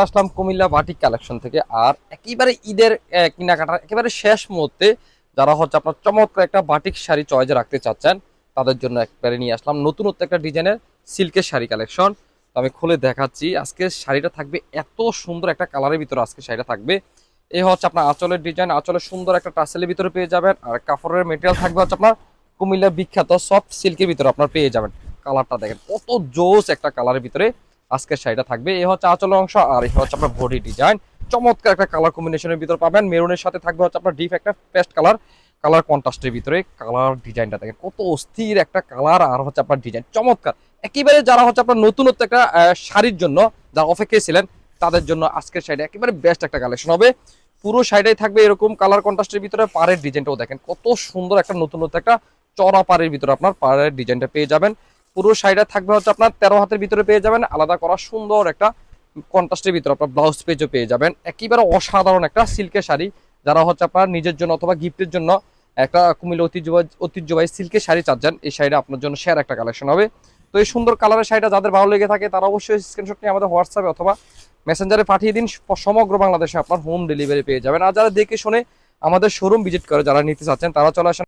আসলাম Comilla batik collection থেকে। আর একেবারে ঈদের কেনাকাটার একেবারে শেষ মুহূর্তে যারা হচ্ছে আপনার চমৎকার একটা বাটিক শাড়ি চয়েসে রাখতে চাচ্ছেন তাদের জন্য একবারে নিয়ে আসলাম নতুনত্ব একটা ডিজাইনের সিল্কের শাড়ি কালেকশন। তো আমি খুলে দেখাচ্ছি। আজকে শাড়িটা থাকবে এত সুন্দর একটা কালারের ভিতরে, আজকে শাড়িটা থাকবে এই হচ্ছে আপনার আঁচলের ডিজাইন, আঁচলের সুন্দর একটা টাসেলের ভিতরে পেয়ে যাবেন। আর কাপড়ের মেটেরিয়াল থাকবে হচ্ছে আপনার কুমিল্লা বিখ্যাত সফট সিল্কের ভিতরে আপনার পেয়ে যাবেন। কালারটা দেখেন কত জোস একটা কালারের ভিতরে আজকের শাড়িটা থাকবে। এই হচ্ছে আঁচলের অংশ আর এই হচ্ছে আপনার বডি ডিজাইন। চমৎকার একটা কালার কম্বিনেশনের ভিতর পাবেন। মেরুনের সাথে থাকবে হচ্ছে আপনার ডিপ একটা পেস্ট কালার, কালার কন্ট্রাস্টের ভিতরে। কালার ডিজাইনটা দেখেন কত অস্থির একটা কালার আর হচ্ছে আপনার ডিজাইন চমৎকার। একেবারে যারা হচ্ছে আপনার নতুনত্ব একটা শাড়ির জন্য যারা অপেক্ষায় ছিলেন তাদের জন্য আজকের শাড়িটা একেবারে বেস্ট একটা কালেকশন হবে। পুরো শাড়িটাই থাকবে এরকম কালার কন্ট্রাস্টের ভিতরে। পাড়ের ডিজাইনটাও দেখেন কত সুন্দর একটা নতুনত্ব একটা চড়া পাড়ের ভিতরে আপনার পাড়ের ডিজাইনটা পেয়ে যাবেন। পুরো শাড়িটা থাকবে হচ্ছে আপনার 13 হাতের ভিতরে পেয়ে যাবেন। আলাদা করা সুন্দর একটা কন্ট্রাস্টের ভিতরে আপনার ব্লাউজ পেজও পেয়ে যাবেন। একেবারে অসাধারণ একটা সিল্কের শাড়ি। যারা হচ্ছে আপনার নিজের জন্য অথবা গিফটের জন্য একটা কুমিল্লা ঐতিহ্যবাহী সিল্কের শাড়ি চাচ্ছেন, এই শাড়িটা আপনার জন্য সেরা একটা কালেকশন হবে। তো এই সুন্দর কালারের শাড়িটা যাদের ভালো লেগে থাকে তারা অবশ্যই স্ক্রিনশট নিয়ে আমাদের হোয়াটসঅ্যাপে অথবা মেসেঞ্জারে পাঠিয়ে দিন। সমগ্র বাংলাদেশে আপনার হোম ডেলিভারি পেয়ে যাবেন। আর যারা দেখে শুনে আমাদের শোরুম ভিজিট করে যারা নিতে চাচ্ছেন তারা চলে আসেন